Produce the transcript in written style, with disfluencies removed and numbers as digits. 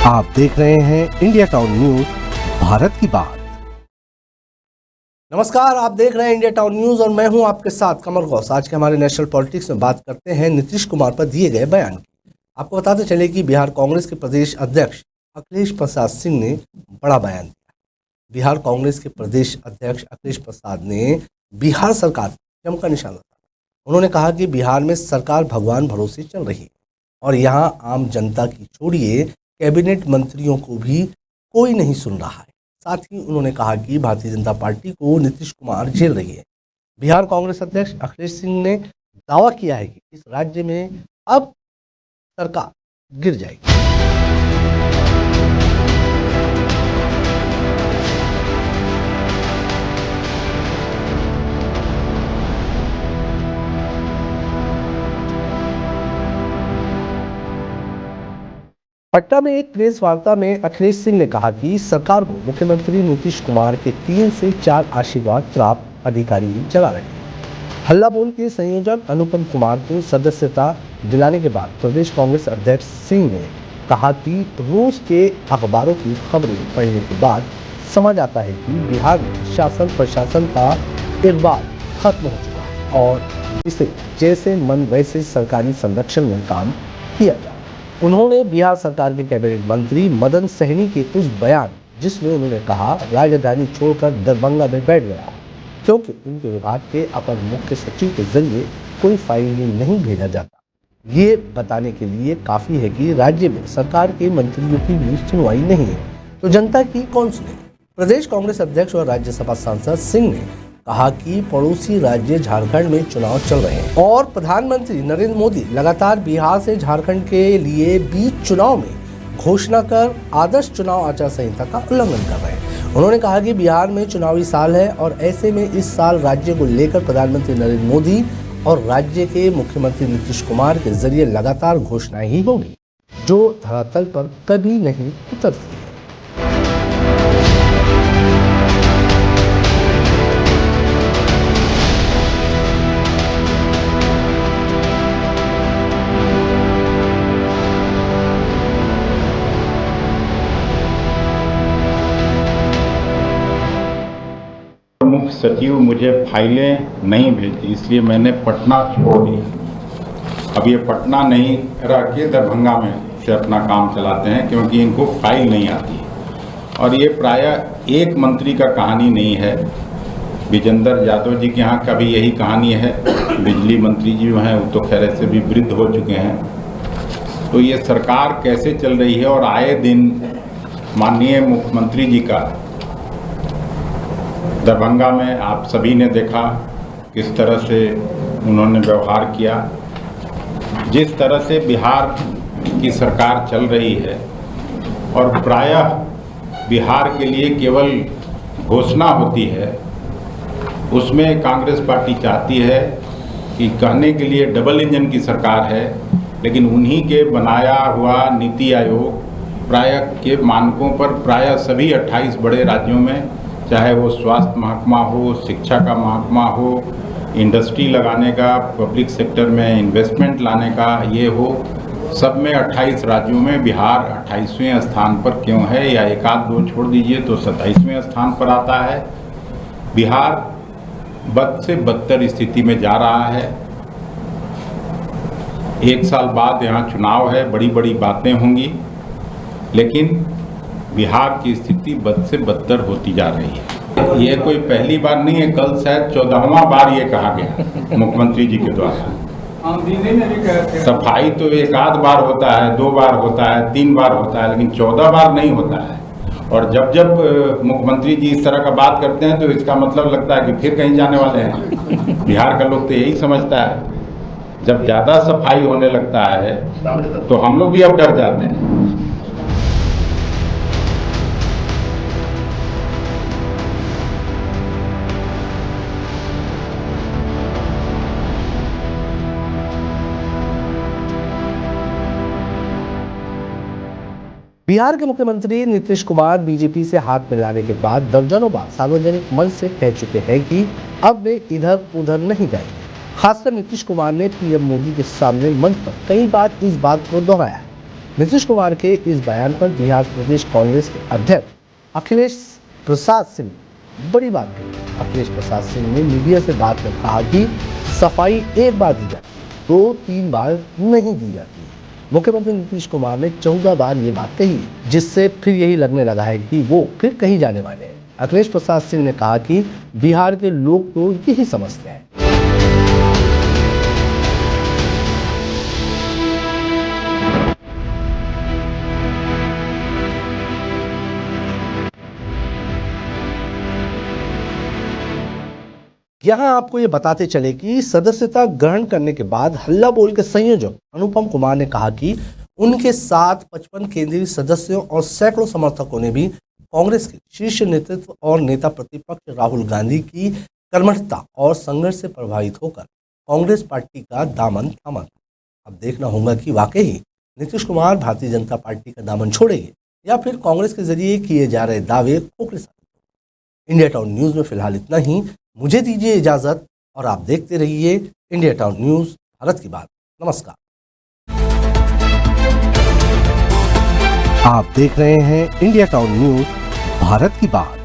आप देख रहे हैं इंडिया टाउन न्यूज, भारत की बात। नमस्कार, आप देख रहे हैं इंडिया टाउन न्यूज और मैं हूं आपके साथ कमल गौस। आज के हमारे नेशनल पॉलिटिक्स में बात करते हैं नीतीश कुमार पर दिए गए बयान की। आपको बताते चले कि बिहार कांग्रेस के प्रदेश अध्यक्ष अखिलेश प्रसाद सिंह ने बड़ा बयान दिया। बिहार कांग्रेस के प्रदेश अध्यक्ष अखिलेश प्रसाद ने बिहार सरकार पर जमकर निशाना साधा। उन्होंने कहा कि बिहार में सरकार भगवान भरोसे चल रही है और यहाँ आम जनता की छोड़िए कैबिनेट मंत्रियों को भी कोई नहीं सुन रहा है। साथ ही उन्होंने कहा कि भारतीय जनता पार्टी को नीतीश कुमार झेल रही है। बिहार कांग्रेस अध्यक्ष अखिलेश सिंह ने दावा किया है कि इस राज्य में अब सरकार गिर जाएगी। पटना में एक प्रेस वार्ता में अखिलेश सिंह ने कहा कि सरकार को मुख्यमंत्री नीतीश कुमार के 3 से 4 आशीर्वाद प्राप्त अधिकारी चला रहे हैं। हल्ला बोल के संयोजक अनुपम कुमार को सदस्यता दिलाने के बाद प्रदेश कांग्रेस अध्यक्ष सिंह ने कहा कि रोज के अखबारों की खबरें पढ़ने के बाद समझ आता है कि बिहार में शासन प्रशासन का इकबाल खत्म हो चुका है और इसे जैसे मन वैसे सरकारी संरक्षण में काम किया जाए। उन्होंने बिहार सरकार के कैबिनेट मंत्री मदन सहनी के उस बयान जिसमें उन्होंने कहा राजधानी छोड़कर दरभंगा में बैठ गया क्योंकि उनके विभाग के अपर मुख्य सचिव के जरिए कोई फाइल नहीं भेजा जाता, ये बताने के लिए काफी है कि राज्य में सरकार के मंत्रियों की भी सुनवाई नहीं है तो जनता की कौन सुने। प्रदेश कांग्रेस अध्यक्ष और राज्यसभा सांसद सिंह ने कहा कि पड़ोसी राज्य झारखंड में चुनाव चल रहे हैं और प्रधानमंत्री नरेंद्र मोदी लगातार बिहार से झारखंड के लिए बीच चुनाव में घोषणा कर आदर्श चुनाव आचार संहिता का उल्लंघन कर रहे हैं। उन्होंने कहा कि बिहार में चुनावी साल है और ऐसे में इस साल राज्य को लेकर प्रधानमंत्री नरेंद्र मोदी और राज्य के मुख्यमंत्री नीतीश कुमार के जरिए लगातार घोषणाएं ही होगी जो धरातल पर कभी नहीं उतरती। मुख्य सचिव मुझे फाइलें नहीं भेजती, इसलिए मैंने पटना छोड़ दिया। अब ये पटना नहीं रह के दरभंगा में से अपना काम चलाते हैं क्योंकि इनको फाइल नहीं आती है। और ये प्रायः एक मंत्री का कहानी नहीं है। विजेंद्र यादव जी के यहाँ का भी यही कहानी है। बिजली मंत्री जी जो हैं वो तो खैर ऐसे भी वृद्ध हो चुके हैं। तो ये सरकार कैसे चल रही है और आए दिन माननीय मुख्यमंत्री जी का दरभंगा में आप सभी ने देखा किस तरह से उन्होंने व्यवहार किया। जिस तरह से बिहार की सरकार चल रही है और प्रायः बिहार के लिए केवल घोषणा होती है, उसमें कांग्रेस पार्टी चाहती है कि कहने के लिए डबल इंजन की सरकार है, लेकिन उन्हीं के बनाया हुआ नीति आयोग प्रायः के मानकों पर प्रायः सभी 28 बड़े राज्यों में, चाहे वो स्वास्थ्य महकमा हो, शिक्षा का महकमा हो, इंडस्ट्री लगाने का, पब्लिक सेक्टर में इन्वेस्टमेंट लाने का ये हो, सब में 28 राज्यों में बिहार 28वें स्थान पर क्यों है, या एक आध दो छोड़ दीजिए तो 27वें स्थान पर आता है। बिहार बद से बदतर स्थिति में जा रहा है। एक साल बाद यहाँ चुनाव है, बड़ी बड़ी बातें होंगी, लेकिन बिहार की स्थिति बद से बदतर होती जा रही है। ये कोई पहली बार नहीं है, कल शायद 14वां बार ये कहा गया मुख्यमंत्री जी के द्वारा। सफाई तो एक आध बार होता है, 2 बार होता है, 3 बार होता है, लेकिन 14 बार नहीं होता है। और जब जब मुख्यमंत्री जी इस तरह का बात करते हैं तो इसका मतलब लगता है कि फिर कहीं जाने वाले हैं। बिहार का लोग तो यही समझता है। जब ज़्यादा सफाई होने लगता है तो हम लोग भी अब डर जाते हैं। बिहार के मुख्यमंत्री नीतीश कुमार बीजेपी से हाथ मिलाने के बाद दर्जनों बार सार्वजनिक मंच से कह चुके हैं कि अब वे इधर उधर नहीं जाएंगे। खासकर नीतीश कुमार ने पीएम मोदी के सामने मंच पर कई बार इस बात को दोहराया। नीतीश कुमार के इस बयान पर बिहार प्रदेश कांग्रेस के अध्यक्ष अखिलेश प्रसाद सिंह बड़ी बात कही। अखिलेश प्रसाद सिंह ने मीडिया से बात कर कहा कि सफाई एक बार दी जाती है, 2-3 बार नहीं दी जाती। मुख्यमंत्री नीतीश कुमार ने 14 बार ये बात कही, जिससे फिर यही लगने लगा है कि वो फिर कहीं जाने वाले हैं। अखिलेश प्रसाद सिंह ने कहा कि बिहार के लोग तो यही समझते हैं। यहाँ आपको ये बताते चले कि सदस्यता ग्रहण करने के बाद हल्ला बोल के संयोजक अनुपम कुमार ने कहा कि उनके साथ 55 केंद्रीय सदस्यों और सैकड़ों समर्थकों ने भी कांग्रेस के शीर्ष नेतृत्व और नेता प्रतिपक्ष राहुल गांधी की कर्मठता और संघर्ष से प्रभावित होकर कांग्रेस पार्टी का दामन थामा था। अब देखना होगा कि वाकई नीतीश कुमार भारतीय जनता पार्टी का दामन छोड़ेंगे या फिर कांग्रेस के जरिए किए जा रहे दावे खोखले साबित होंगे। इंडिया टाउन न्यूज में फिलहाल इतना ही। मुझे दीजिए इजाजत और आप देखते रहिए इंडिया टाउन न्यूज, भारत की बात। नमस्कार। आप देख रहे हैं इंडिया टाउन न्यूज, भारत की बात।